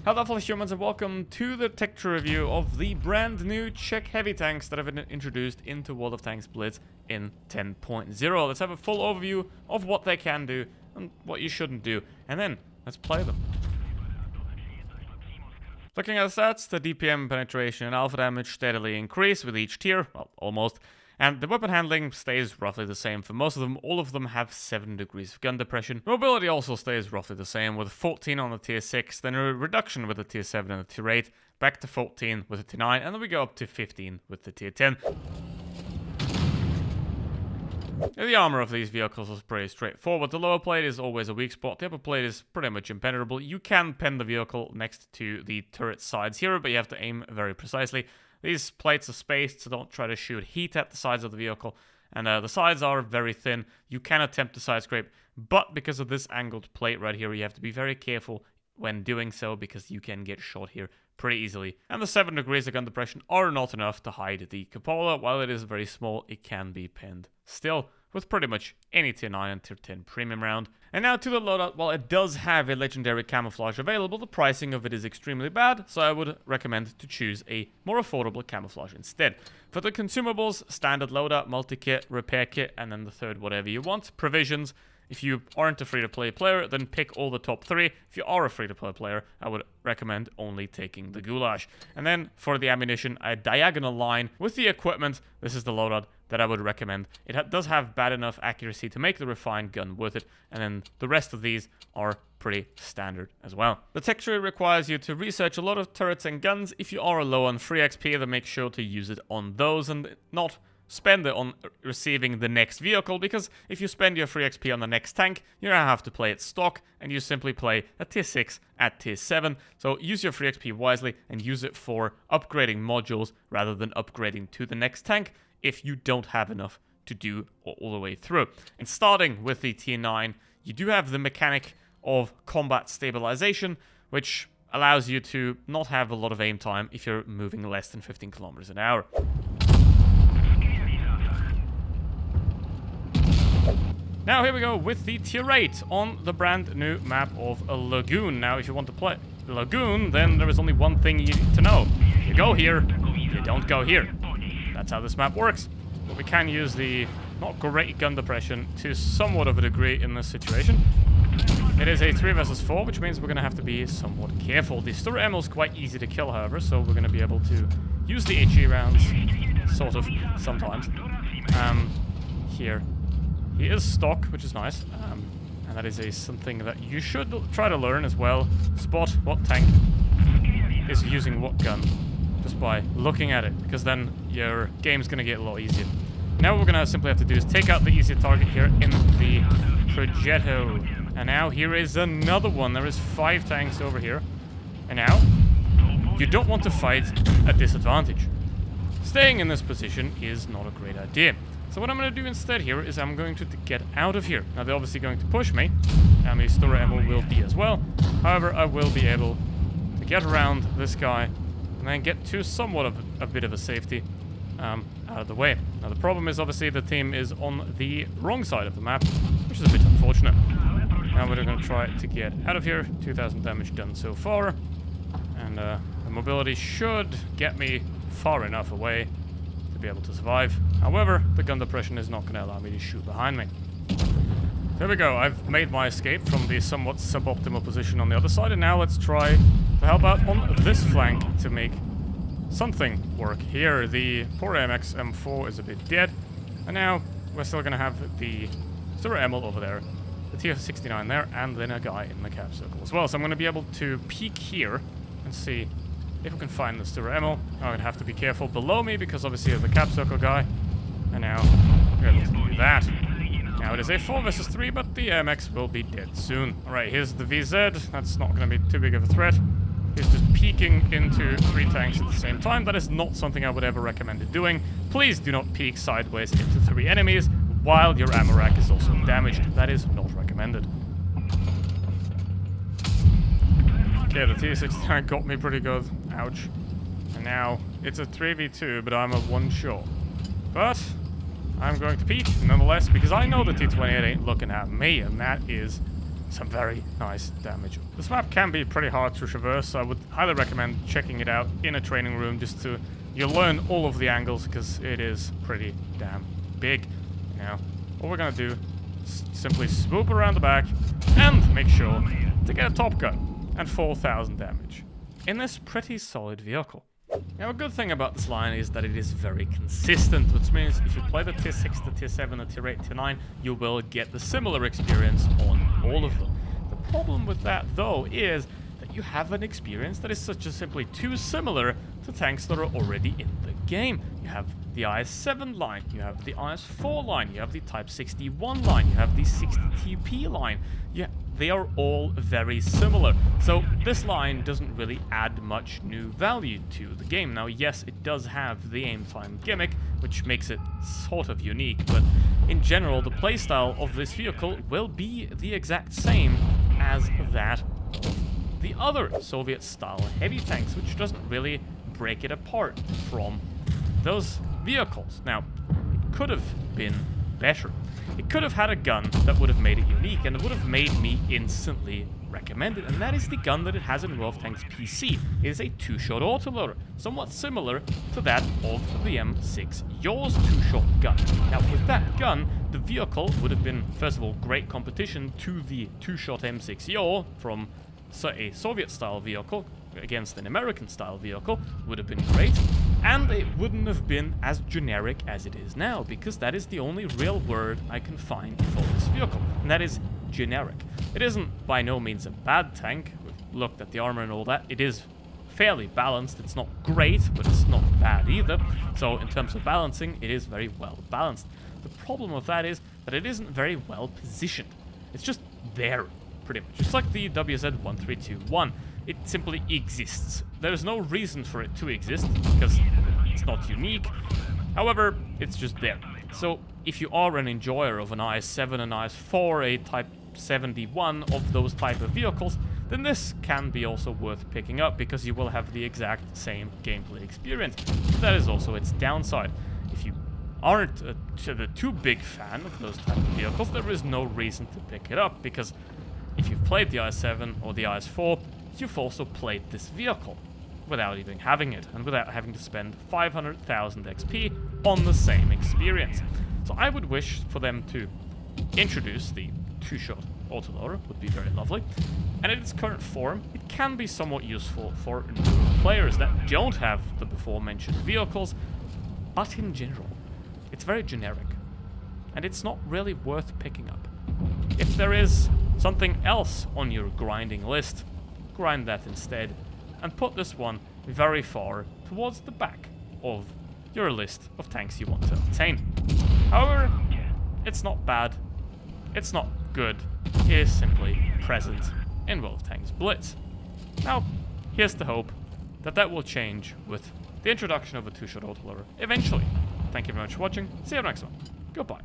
Hello fellow humans and welcome to the tech review of the brand new Czech heavy tanks that have been introduced into World of Tanks Blitz in 10.0. Let's have a full overview of what they can do and what you shouldn't do, and then let's play them. Looking at the stats, the DPM penetration and alpha damage steadily increase with each tier, well, almost, and the weapon handling stays roughly the same for most of them. All of them have 7 degrees of gun depression. Mobility also stays roughly the same, with 14 on the tier 6, then a reduction with the tier 7 and the tier 8, back to 14 with the tier 9, and then we go up to 15 with the tier 10. The armor of these vehicles is pretty straightforward. The lower plate is always a weak spot. The upper plate is pretty much impenetrable. You can pen the vehicle next to the turret sides here, but you have to aim very precisely. These plates are spaced, so don't try to shoot heat at the sides of the vehicle. And the sides are very thin. You can attempt to side scrape, but because of this angled plate right here, you have to be very careful when doing so, because you can get shot here pretty easily. And the 7 degrees of gun depression are not enough to hide the cupola. While it is very small, it can be pinned still with pretty much any tier 9 and tier 10 premium round. And now to the loadout. While it does have a legendary camouflage available, the pricing of it is extremely bad, so I would recommend to choose a more affordable camouflage instead. For the consumables, standard loadout, multi-kit, repair kit, and then the third whatever you want. Provisions. If you aren't a free-to-play player, then pick all the top 3. If you are a free-to-play player, I would recommend only taking the goulash. And then for the ammunition, a diagonal line with the equipment. This is the loadout that I would recommend. It does have bad enough accuracy to make the refined gun worth it, and then the rest of these are pretty standard as well. The tech tree requires you to research a lot of turrets and guns. If you are low on free XP, then make sure to use it on those and not spend it on receiving the next vehicle, because if you spend your free XP on the next tank, you're gonna have to play it stock, and you simply play a tier 6 at tier 7. So use your free XP wisely and use it for upgrading modules rather than upgrading to the next tank if you don't have enough to do all the way through. And starting with the tier 9, you do have the mechanic of combat stabilization, which allows you to not have a lot of aim time if you're moving less than 15 kilometers an hour. Now here we go with the tier 8 on the brand new map of a Lagoon. Now if you want to play Lagoon, then there is only one thing you need to know. You go here, you don't go here. That's how this map works. But we can use the not great gun depression to somewhat of a degree in this situation. It is a 3 versus 4, which means we're going to have to be somewhat careful. The Sturra ammo is quite easy to kill, however, so we're going to be able to use the HE rounds, sort of, sometimes. Here. He is stock, which is nice, and that is something that you should try to learn as well. Spot what tank is using what gun, just by looking at it, because then your game's going to get a lot easier. Now what we're going to simply have to do is take out the easier target here in the Progetto. And now here is another one. There is 5 tanks over here. And now, you don't want to fight at disadvantage. Staying in this position is not a great idea. So what I'm going to do instead here is I'm going to get out of here. Now they're obviously going to push me, and the Sturra ammo will be as well. However, I will be able to get around this guy and then get to somewhat of a bit of a safety out of the way. Now the problem is obviously the team is on the wrong side of the map, which is a bit unfortunate. Now we're going to try to get out of here. 2,000 damage done so far, and the mobility should get me far enough away to be able to survive. However, the gun depression is not going to allow me to shoot behind me. There we go. I've made my escape from the somewhat suboptimal position on the other side, and now let's try to help out on this flank to make something work here. The poor AMX M4 is a bit dead, and now we're still going to have the Sturra ammo over there, the tier 69 there, and then a guy in the cap circle as well. So I'm going to be able to peek here and see if we can find the Sturra ammo. I'm going to have to be careful below me, because obviously there's the cap circle guy. And now we're able to do that. Now it is a 4 versus 3, but the MX will be dead soon. Alright, here's the VZ. That's not going to be too big of a threat. He's just peeking into 3 tanks at the same time. That is not something I would ever recommend doing. Please do not peek sideways into 3 enemies while your ammo rack is also damaged. That is not recommended. Okay, the T69 got me pretty good. Ouch. And now it's a 3v2, but I'm a 1 shot. But I'm going to peek nonetheless, because I know the T28 ain't looking at me, and that is some very nice damage. This map can be pretty hard to traverse, so I would highly recommend checking it out in a training room just to you'll learn all of the angles because it is pretty damn big. Now, what we're gonna do is simply swoop around the back and make sure to get a top gun and 4,000 damage in this pretty solid vehicle. Now, a good thing about this line is that it is very consistent, which means if you play the tier 6, the tier 7, the tier 8, tier 9, you will get the similar experience on all of them. The problem with that, though, is that you have an experience that is such as simply too similar to tanks that are already in the game. You have the IS-7 line, you have the IS-4 line, you have the Type 61 line, you have the 60TP line. Yeah, they are all very similar. So this line doesn't really add much new value to the game. Now, yes, it does have the aim time gimmick, which makes it sort of unique, but in general, the playstyle of this vehicle will be the exact same as that of the other Soviet-style heavy tanks, which doesn't really break it apart from those vehicles. Now, it could have been better. It could have had a gun that would have made it unique, and it would have made me instantly recommend it, and that is the gun that it has in World of Tanks PC. It is a 2-shot autoloader, somewhat similar to that of the M6 Yaws 2-shot gun. Now, with that gun, the vehicle would have been, first of all, great competition to the 2-shot M6 Yaw from a Soviet-style vehicle against an American-style vehicle, would have been great, and it wouldn't have been as generic as it is now, because that is the only real word I can find for this vehicle, and that is generic. It isn't by no means a bad tank. We've looked at the armor and all that. It is fairly balanced. It's not great, but it's not bad either. So in terms of balancing, it is very well balanced. The problem with that is that it isn't very well positioned. It's just there, pretty much. Just like the WZ-1321. It simply exists. There's no reason for it to exist, because it's not unique. However, it's just there. So if you are an enjoyer of an IS-7, an IS-4, a Type 71 of those type of vehicles, then this can be also worth picking up, because you will have the exact same gameplay experience. That is also its downside. If you aren't a too big fan of those type of vehicles, there is no reason to pick it up, because if you've played the IS-7 or the IS-4, you've also played this vehicle without even having it, and without having to spend 500,000 XP on the same experience. So I would wish for them to introduce the 2-shot autoloader, would be very lovely. And in its current form, it can be somewhat useful for new players that don't have the before mentioned vehicles, but in general, it's very generic, and it's not really worth picking up. If there is something else on your grinding list, grind that instead, and put this one very far towards the back of your list of tanks you want to obtain. However, it's not bad, it's not good, it is simply present in World of Tanks Blitz. Now, here's the hope that that will change with the introduction of a 2-shot autoloader eventually. Thank you very much for watching, see you next one, goodbye.